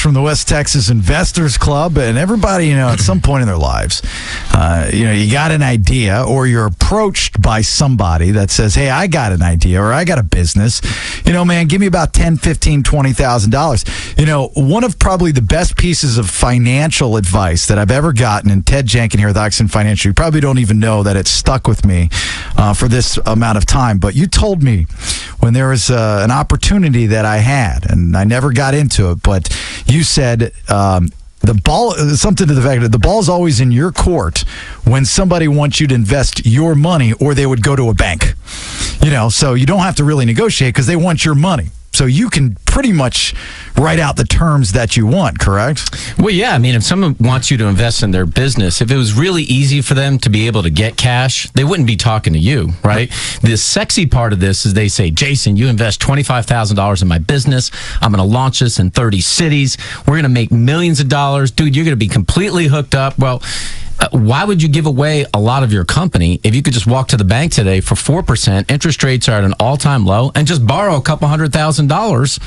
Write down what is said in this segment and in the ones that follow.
from the West Texas Investors Club, and everybody, at some point in their lives, you got an idea, or you're approached by somebody that says, hey, I got an idea, or I got a business. Man, give me about $10,000, $15,000, $20,000. One of probably the best pieces of financial advice that I've ever gotten, and Ted Jenkin here with Oxygen Financial, you probably don't even know that it stuck with me for this amount of time, but you told me when there was an opportunity that I had, and I never got into it, but you said the ball, something to the fact that the ball's always in your court when somebody wants you to invest your money, or they would go to a bank. So you don't have to really negotiate because they want your money. So you can pretty much write out the terms that you want, correct? Well, yeah. I mean, if someone wants you to invest in their business, if it was really easy for them to be able to get cash, they wouldn't be talking to you, right? The sexy part of this is they say, Jason, you invest $25,000 in my business. I'm going to launch this in 30 cities. We're going to make millions of dollars. Dude, you're going to be completely hooked up. Well, why would you give away a lot of your company if you could just walk to the bank today for 4%, interest rates are at an all-time low, and just borrow a couple $100,000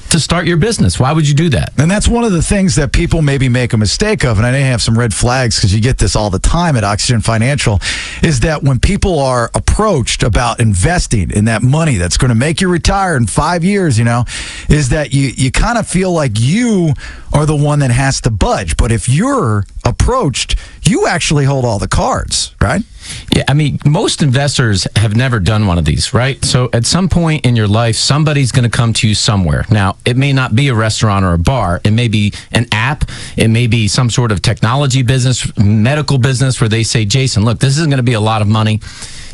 to start your business? Why would you do that? And that's one of the things that people maybe make a mistake of, and I may have some red flags because you get this all the time at Oxygen Financial, is that when people are approached about investing in that money that's going to make you retire in 5 years, is that you kind of feel like you are the one that has to budge. But if you're approached, you actually hold all the cards, right? Yeah, I mean, most investors have never done one of these, right? So at some point in your life, somebody's going to come to you somewhere. Now, it may not be a restaurant or a bar. It may be an app. It may be some sort of technology business, medical business, where they say, Jason, look, this isn't going to be a lot of money.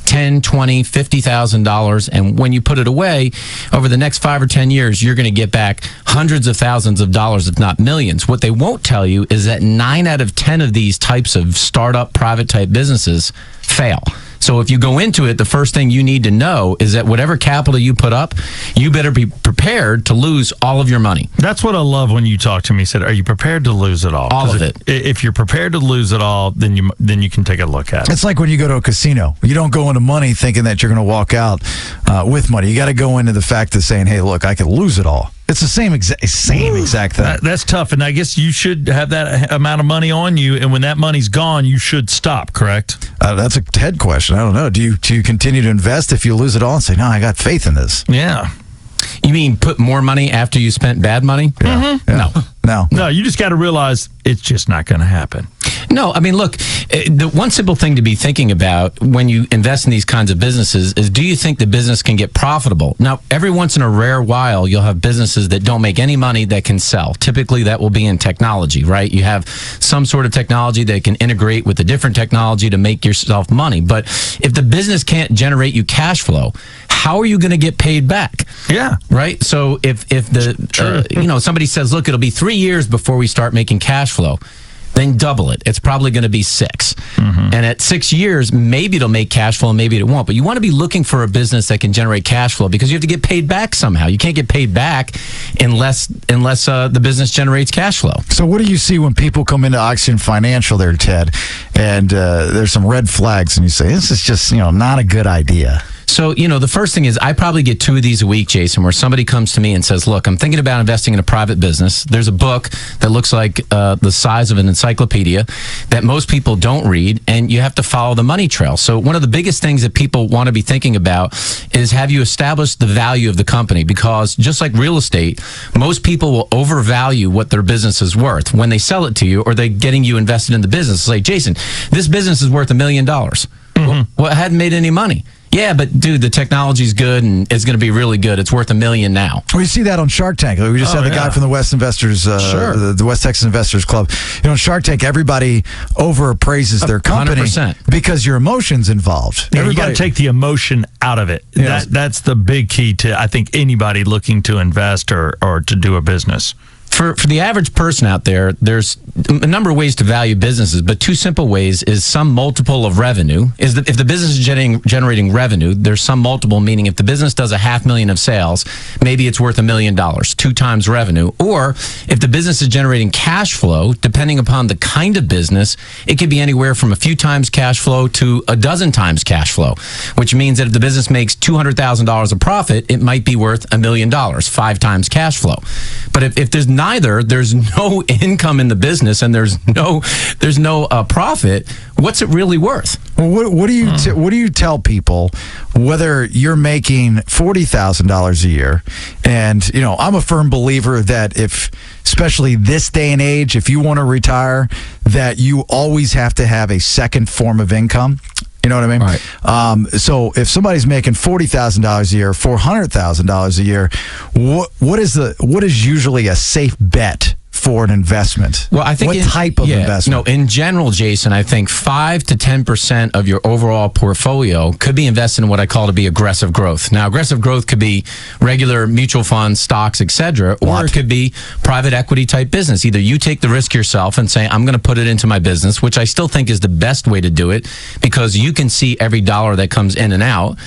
$10,000, $20,000, $50,000, and when you put it away over the next 5 or 10 years, you're going to get back hundreds of thousands of dollars, if not millions. What they won't tell you is that 9 out of 10 of these types of startup private type businesses fail. So if you go into it, the first thing you need to know is that whatever capital you put up, you better be prepared to lose all of your money. That's what I love when you talk to me. Said, are you prepared to lose it all? All of it. If you're prepared to lose it all, then you can take a look at it. It's like when you go to a casino. You don't go into money thinking that you're going to walk out with money. You got to go into the fact of saying, hey, look, I could lose it all. It's the same exact thing. That's tough, and I guess you should have that amount of money on you, and when that money's gone, you should stop, correct? That's a Ted question. I don't know. Do you continue to invest if you lose it all and say, no, I got faith in this? Yeah. You mean put more money after you spent bad money? Yeah. Mm-hmm. Yeah. No, you just got to realize it's just not going to happen. No, I mean, look, the one simple thing to be thinking about when you invest in these kinds of businesses is, do you think the business can get profitable? Now, every once in a rare while, you'll have businesses that don't make any money that can sell. Typically, that will be in technology, right? You have some sort of technology that can integrate with a different technology to make yourself money. But if the business can't generate you cash flow, how are you going to get paid back? Yeah. Right? So if somebody says, look, it'll be 3 years before we start making cash flow, then double it. It's probably going to be 6. Mm-hmm. And at 6 years, maybe it'll make cash flow, maybe it won't. But you want to be looking for a business that can generate cash flow, because you have to get paid back somehow. You can't get paid back unless the business generates cash flow. So what do you see when people come into Oxygen Financial there, Ted, and there's some red flags, and you say, this is just not a good idea? So, the first thing is I probably get 2 of these a week, Jason, where somebody comes to me and says, look, I'm thinking about investing in a private business. There's a book that looks like the size of an encyclopedia that most people don't read, and you have to follow the money trail. So one of the biggest things that people want to be thinking about is, have you established the value of the company? Because just like real estate, most people will overvalue what their business is worth when they sell it to you, or they're getting you invested in the business. It's like, Jason, this business is worth $1 million. Mm-hmm. Well, it hadn't made any money. Yeah, but dude, the technology's good and it's going to be really good. It's worth $1 million now. We see that on Shark Tank. We just had the guy from the West Investors, the West Texas Investors Club. On Shark Tank, everybody overappraises their company 100%. Because your emotions involved. Yeah, you got to take the emotion out of it. Yes. That's the big key to, I think, anybody looking to invest or to do a business. For the average person out there, there's a number of ways to value businesses, but two simple ways is some multiple of revenue. If the business is generating revenue, there's some multiple, meaning if the business does $500,000 of sales, maybe it's worth $1 million, 2 times revenue. Or if the business is generating cash flow, depending upon the kind of business, it could be anywhere from a few times cash flow to a dozen times cash flow, which means that if the business makes $200,000 of profit, it might be worth $1 million, 5 times cash flow. But if there's neither, there's no income in the business and there's no profit, what's it really worth? Well, what do you tell people, whether you're making $40,000 a year, and I'm a firm believer that especially this day and age, if you want to retire, that you always have to have a second form of income. You know what I mean? Right. So if somebody's making $40,000 a year, $400,000 a year, what is usually a safe bet for an investment? Well, I think what type of investment? No, in general, Jason, I think 5 to 10% of your overall portfolio could be invested in what I call to be aggressive growth. Now, aggressive growth could be regular mutual funds, stocks, etc., or it could be private equity type business. Either you take the risk yourself and say, I'm going to put it into my business, which I still think is the best way to do it because you can see every dollar that comes in and out.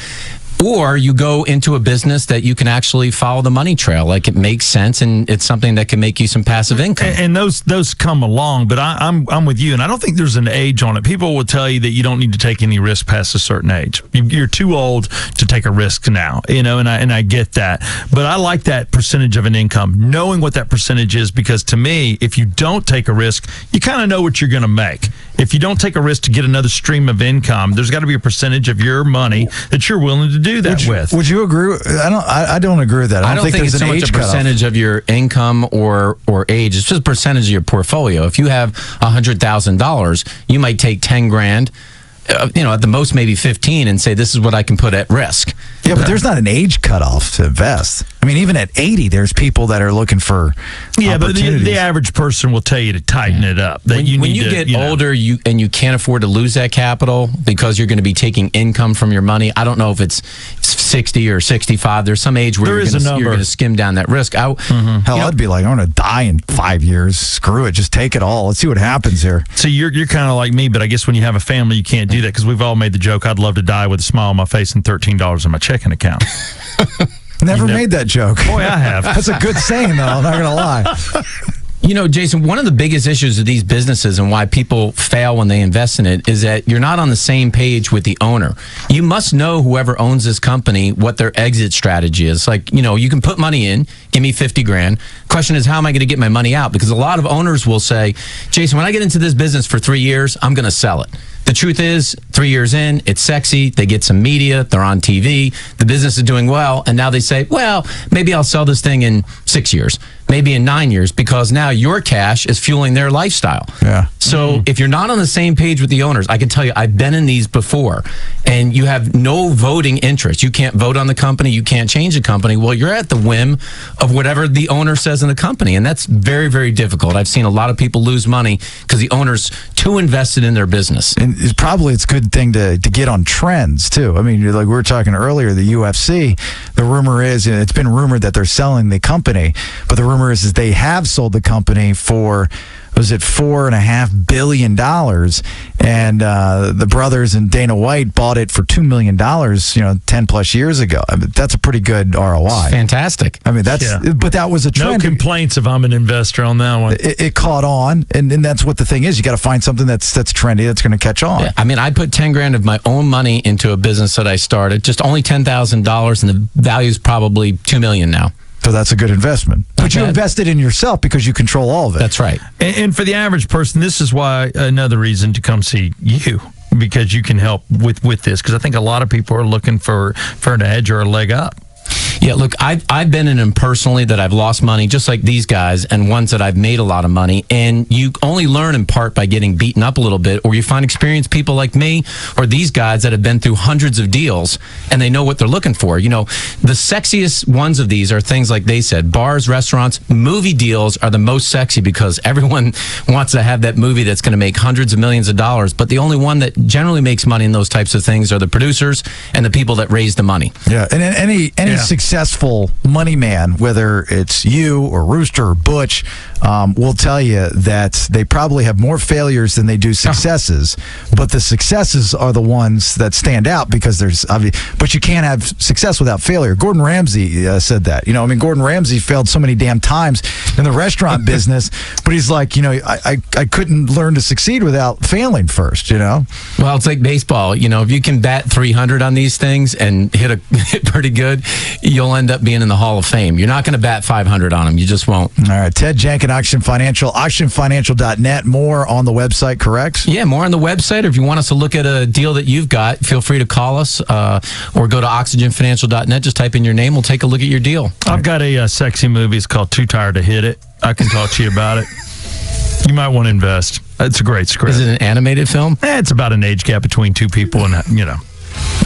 Or you go into a business that you can actually follow the money trail, like it makes sense and it's something that can make you some passive income. And those come along, but I'm with you, and I don't think there's an age on it. People will tell you that you don't need to take any risk past a certain age. You're too old to take a risk now, and I get that. But I like that percentage of an income, knowing what that percentage is, because to me, if you don't take a risk, you kind of know what you're going to make. If you don't take a risk to get another stream of income, there's got to be a percentage of your money that you're willing to do that with. Would you agree? I don't agree with that. I don't think there's it's so much a percentage of your income or age. It's just a percentage of your portfolio. If you have $100,000, you might take 10 grand, at the most maybe 15, and say this is what I can put at risk. Yeah, but there's not an age cutoff to invest. I mean, even at 80, there's people that are looking for but the average person will tell you to tighten it up. That when you get older, and you can't afford to lose that capital because you're going to be taking income from your money. I don't know if it's 60 or 65. There's some age where you're going to skim down that risk. Hell, I'd be like, I'm going to die in 5 years. Screw it. Just take it all. Let's see what happens here. So you're kind of like me, but I guess when you have a family, you can't do that, because we've all made the joke, I'd love to die with a smile on my face and $13 in my checking account. Never made that joke. Boy, I have. That's a good saying, though. I'm not going to lie. Jason, one of the biggest issues of these businesses and why people fail when they invest in it is that you're not on the same page with the owner. You must know whoever owns this company, what their exit strategy is. Like, you can put money in, give me 50 grand. Question is, how am I going to get my money out? Because a lot of owners will say, Jason, when I get into this business for 3 years, I'm going to sell it. The truth is, 3 years in, it's sexy. They get some media. They're on TV. The business is doing well. And now they say, well, maybe I'll sell this thing in 6 years, maybe in 9 years, because now your cash is fueling their lifestyle. Yeah. So if you're not on the same page with the owners, I can tell you, I've been in these before, and you have no voting interest. You can't vote on the company. You can't change the company. Well, you're at the whim of whatever the owner says in the company, and that's very, very difficult. I've seen a lot of people lose money because the owner's too invested in their business. And it's a good thing to get on trends, too. I mean, like we were talking earlier, the UFC, the rumor is, it's been rumored that they're selling the company, but the rumor is they have sold the company for, was it $4.5 billion? And the brothers and Dana White bought it for $2 million, 10 plus years ago. I mean, that's a pretty good ROI. Fantastic. I mean, but that was a trend. No complaints if I'm an investor on that one. It caught on, and that's what the thing is. You got to find something that's trendy, that's going to catch on. Yeah, I mean, I put 10 grand of my own money into a business that I started, just only $10,000, and the value's probably $2 million now. So that's a good investment. But you invested in yourself because you control all of it. That's right. And for the average person, this is why another reason to come see you, because you can help with this. Because I think a lot of people are looking for an edge or a leg up. Yeah, look, I've been in them personally that I've lost money, just like these guys, and ones that I've made a lot of money. And you only learn in part by getting beaten up a little bit, or you find experienced people like me or these guys that have been through hundreds of deals, and they know what they're looking for. The sexiest ones of these are things like they said, bars, restaurants, movie deals are the most sexy because everyone wants to have that movie that's going to make hundreds of millions of dollars. But the only one that generally makes money in those types of things are the producers and the people that raise the money. Yeah, and any success successful money man, whether it's you or Rooster or Butch, will tell you that they probably have more failures than they do successes, but the successes are the ones that stand out because but you can't have success without failure. Gordon Ramsay said that. You know, I mean, Gordon Ramsay failed so many damn times in the restaurant business, but he's like, you know, I couldn't learn to succeed without failing first, you know? Well, it's like baseball. You know, if you can bat 300 on these things and hit pretty good, you'll end up being in the Hall of Fame. You're not going to bat 500 on them. You just won't. All right. Ted Jenkin, Auction Financial, auctionfinancial.net. More on the website, correct? Yeah, more on the website. Or if you want us to look at a deal that you've got, feel free to call us or go to oxygenfinancial.net. Just type in your name. We'll take a look at your deal. I've got a sexy movie. It's called Too Tired to Hit It. I can talk to you about it. You might want to invest. It's a great script. Is it an animated film? It's about an age gap between two people, and you know.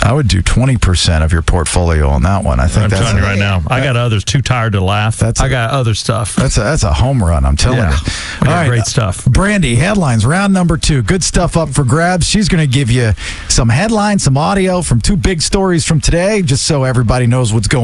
I would do 20% of your portfolio on that one. I think I'm that's telling you right now. I got others. Too Tired to Laugh. I got other stuff. That's a home run. I'm telling you. All right, great stuff. Brandy, headlines, round number 2. Good stuff up for grabs. She's going to give you some headlines, some audio from 2 big stories from today, just so everybody knows what's going on.